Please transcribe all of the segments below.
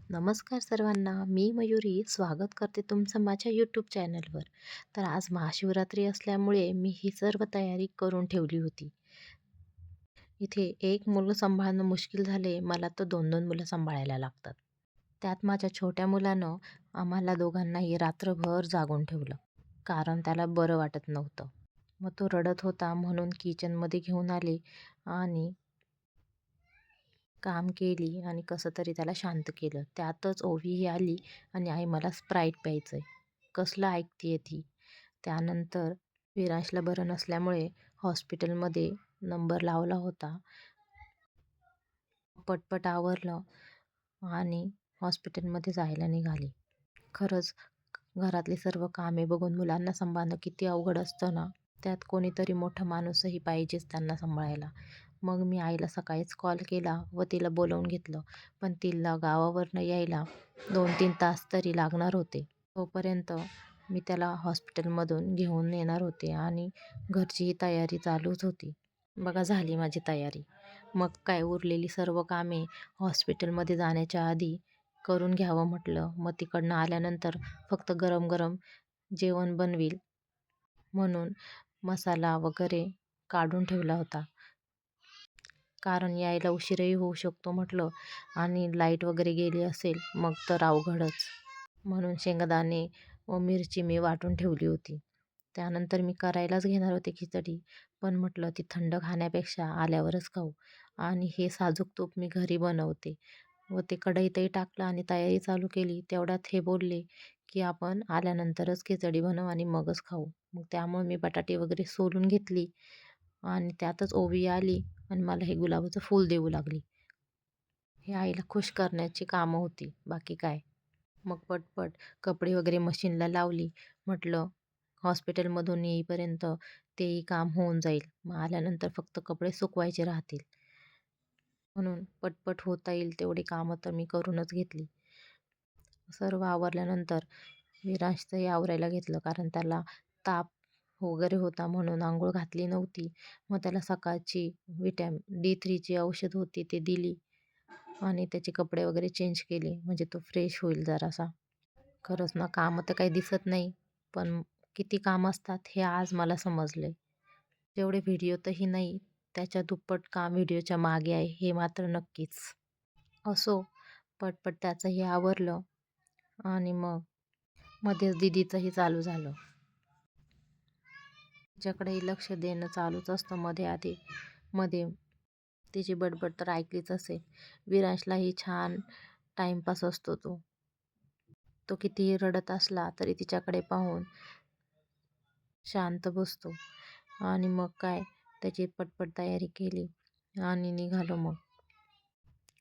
नमस्कार सर्वांना. मी मयुरी स्वागत करते तुमचं माझ्या यूट्यूब चॅनलवर. तर आज महाशिवरात्री असल्यामुळे मी ही सर्व तयारी करून ठेवली होती. इथे एक मुलं सांभाळणं मुश्किल झाले, मला तर 2-2 मुलं सांभाळायला लागतात. त्यात माझ्या छोट्या मुलानं आम्हाला दोघांनाही रात्रभर जागून ठेवलं. कारण त्याला बरं वाटत नव्हतं. मग तो रडत होता म्हणून किचनमध्ये घेऊन आले आणि काम केली आणि कसं तरी त्याला शांत केलं. त्यातच ओवीही आली आणि "आई मला स्प्राईट प्यायचंय." कसलं ऐकतीये ती. त्यानंतर विराजला बरं नसल्यामुळे हॉस्पिटलमध्ये नंबर लावला होता. पटपट आवरलं आणि हॉस्पिटलमध्ये जायला निघाली. खरंच घरातली सर्व कामे बघून मुलांना सांभाळणं किती अवघड असतं ना. त्यात कोणीतरी मोठा माणूसही पाहिजेच त्यांना सांभाळायला. मग मी आईला सकाळीच कॉल केला व तिला बोलावून घेतलं. पण तिला गावावरनं यायला 2-3 तास तरी लागणार होते. तोपर्यंत मी त्याला हॉस्पिटलमधून घेऊन येणार होते आणि घरचीही तयारी चालूच होती. बघा झाली माझी तयारी. मग काय उरलेली सर्व कामे हॉस्पिटलमध्ये जाण्याच्या आधी करून घ्यावं म्हटलं. मग तिकडनं आल्यानंतर फक्त गरम-गरम जेवण बनवील म्हणून मसाला वगैरे काढून ठेवला होता. कारण यायला उशीरही होऊ शकतो म्हटलं आणि लाईट वगैरे गेली असेल मग तर अवघडच. म्हणून शेंगदाणे व मिरची मी वाटून ठेवली होती. त्यानंतर मी करायलाच घेणार होते खिचडी. पण म्हटलं ती थंड खाण्यापेक्षा आल्यावरच खाऊ आणि हे साजूक तूप मी घरी बनवते व ते कढईतही टाकलं आणि तयारी चालू केली. तेवढ्यात हे बोलले, की "आपण आल्यानंतरच खिचडी बनव आणि मगच खाऊ." मग त्यामुळे मी बटाटे वगैरे सोलून घेतली आणि त्यातच ओवी आली आणि मला हे गुलाबाचं फूल देऊ लागली. हे आईला खुश करण्याची कामं होती, बाकी काय. मग पटपट कपडे वगैरे मशीनला लावली. म्हटलं हॉस्पिटलमधून येईपर्यंत तेही काम होऊन जाईल. मग आल्यानंतर फक्त कपडे सुकवायचे राहतील. म्हणून पटपट होता येईल तेवढी कामं तर मी करूनच घेतली. सर्व आवरल्यानंतर विराजचंही आवरायला घेतलं कारण त्याला ताप वगैरे होता म्हणून अंघोळ घातली नव्हती. मग त्याला सकाळची D3ची औषध होती ते दिली आणि त्याचे कपडे वगैरे चेंज केले म्हणजे तो फ्रेश होईल जरासा. खरंच ना कामं तर काही दिसत नाही, पण किती काम असतात हे आज मला समजले. जेवढे व्हिडिओतही नाही, त्याच्या दुप्पट काम व्हिडिओच्या मागे आहे हे मात्र नक्कीच. असो, पटपट त्याचंही आवरलं आणि मग मध्येच दीदीचंही चालू झालं. तिच्याकडेही लक्ष देणं चालूच असतं मध्ये मध्ये. तिची बडबड तर ऐकलीच असेल. विरांशलाही छान टाईमपास असतो तो. तो कितीही रडत असला तरी तिच्याकडे पाहून शांत बसतो आणि मग काय त्याची पटपट तयारी केली आणि निघालो मग.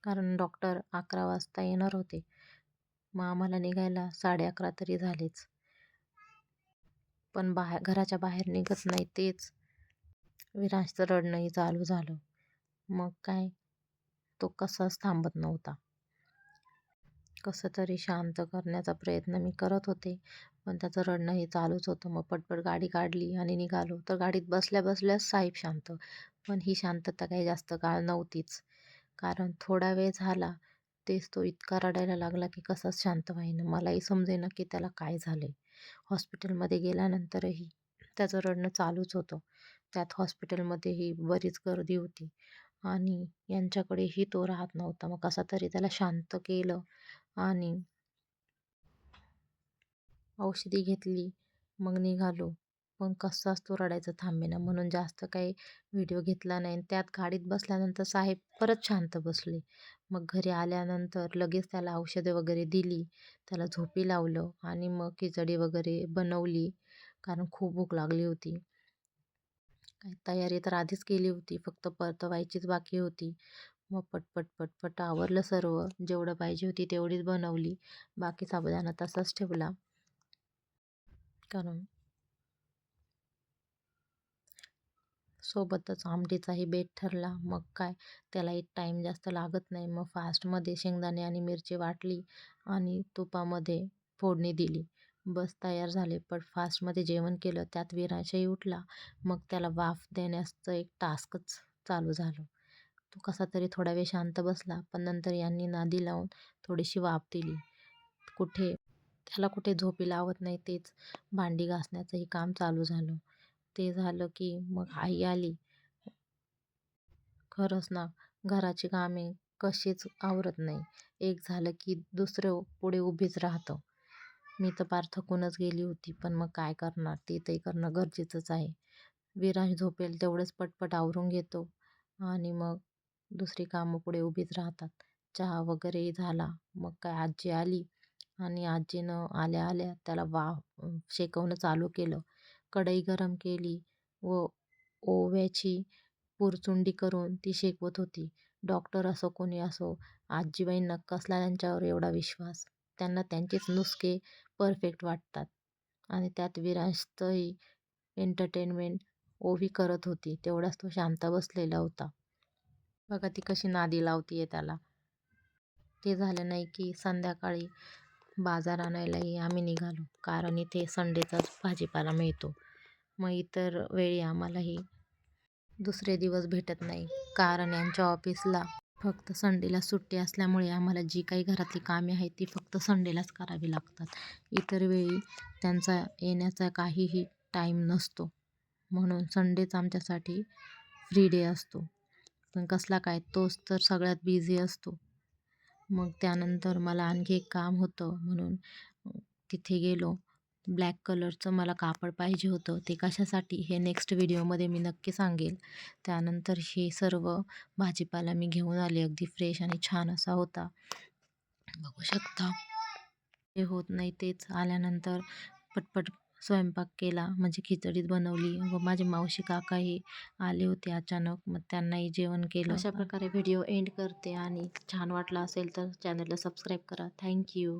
कारण डॉक्टर 11 वाजता येणार होते. मग आम्हाला निघायला 11:30 तरी झालेच. पण घराच्या बाहेर निघत नाही तेच विरांशचं रडणंही चालू झालं. मग काय तो कसाच थांबत नव्हता. कसं तरी शांत करण्याचा प्रयत्न मी करत होते, पण त्याचं रडणंही चालूच होतं. मग पटपट गाडी काढली आणि निघालो. तर गाडीत बसल्या-बसल्याच साहेब शांत. पण ही शांतता काही जास्त काळ नव्हतीच. कारण थोडा वेळ झाला, तेच तो इतका रडायला लागला की कसाच शांत होईना. मलाही समजेना की त्याला काय झालंय. हॉस्पिटलमध्ये गेल्यानंतरही त्याचं रडणं चालूच होतं. त्यात हॉस्पिटलमध्येही बरीच गर्दी होती आणि यांच्याकडेही तो राहत नव्हता. मग कसा तरी त्याला शांत केलं आणि औषधी घेतली. मग निघालो. पण कसाच तो रडायचा थांबेना म्हणून जास्त काही व्हिडिओ घेतला नाही. त्यात गाडीत बसल्यानंतर साहेब परत शांत बसले. मग घरी आल्यानंतर लगेच त्याला औषधं वगैरे दिली. त्याला झोपी लावलं आणि मग खिचडी वगैरे बनवली. कारण खूप भूक लागली होती. तयारी तर आधीच केली होती. फक्त परतवायचीच बाकी होती. मग पटपट आवरलं सर्व. जेवढं पाहिजे होती तेवढीच बनवली. बाकी साबुदाणा तसाच ठेवला. कारण सोबतच आमटीचाही बेत ठरला. मग काय त्यालाही टाईम जास्त लागत नाही. मग फास्टमध्ये शेंगदाणे आणि मिरची वाटली आणि तुपामध्ये फोडणी दिली. बस तयार झाले. पण फास्टमध्ये जेवण केलं. त्यात विरांशही उठला. मग त्याला वाफ देण्याचं एक टास्कच चालू झालं. तो कसा तरी थोडा वेळ शांत बसला, पण नंतर यांनी नादी लावून थोडीशी वाफ दिली. त्याला कुठे झोपी लावत नाही, तेच भांडी घासण्याचंही काम चालू झालं. ते झालं की मग आई आली. खरंच ना, घराची कामे कशीच आवरत नाही. एक झालं की दुसरं पुढे उभीच राहतं. मी तर पार थकूनच गेली होती, पण मग काय करणार, ते तरी करणं गरजेचंच आहे. विराज झोपेल तेवढंच पटपट आवरून घेतो आणि मग दुसरी कामं पुढे उभीच राहतात. चहा वगैरे झाला. मग काय आजी आली आणि आजीनं आल्या आल्या त्याला शेकवणं चालू केलं. कढई गरम केली व ओव्याची पुरचुंडी करून ती शेकवत होती. डॉक्टर असो कोणी असो, आजीबाईंना कसला त्यांच्यावर एवढा विश्वास. त्यांना त्यांचेच नुसके परफेक्ट वाटतात आणि त्यात विराजचंही एंटरटेनमेंट ओवी करत होती. तेवढाच तो शांत बसलेला होता. बघा ती कशी नादी लावतीये त्याला. ते झालं नाही की संध्याकाळी बाजार आणायलाही आम्ही निघालो, कारण इथे संडेचाच भाजीपाला मिळतो. मग इतर वेळी आम्हालाही दुसरे दिवस भेटत नाही, कारण यांच्या ऑफिसला फक्त संडेला सुट्टी असल्यामुळे आम्हाला जी काही घरातली कामे आहेत ती फक्त संडेलाच करावी लागतात. इतर वेळी त्यांचा येण्याचा काहीही टाईम नसतो, म्हणून संडेच आमच्यासाठी फ्री डे असतो. पण कसला काय, तोच तर सगळ्यात बिझी असतो. मग त्यानंतर मला आणखी एक काम होतं, म्हणून तिथे गेलो. ब्लॅक कलरचं मला कापड पाहिजे होतं. ते कशासाठी हे नेक्स्ट व्हिडिओमध्ये मी नक्की सांगेल. त्यानंतर हे सर्व भाजीपाला मी घेऊन आले. अगदी फ्रेश आणि छान असा होता. बघू शकता. ते होत नाही तेच आल्यानंतर पटपट स्वयंपाक केला, म्हणजे खिचडीच बनवली व माझे मावशी काकाही आले होते अचानक. मग त्यांनाही जेवण केलं. अशा प्रकारे व्हिडिओ एंड करते आणि छान वाटला असेल तर चॅनलला सबस्क्राईब करा. थँक्यू.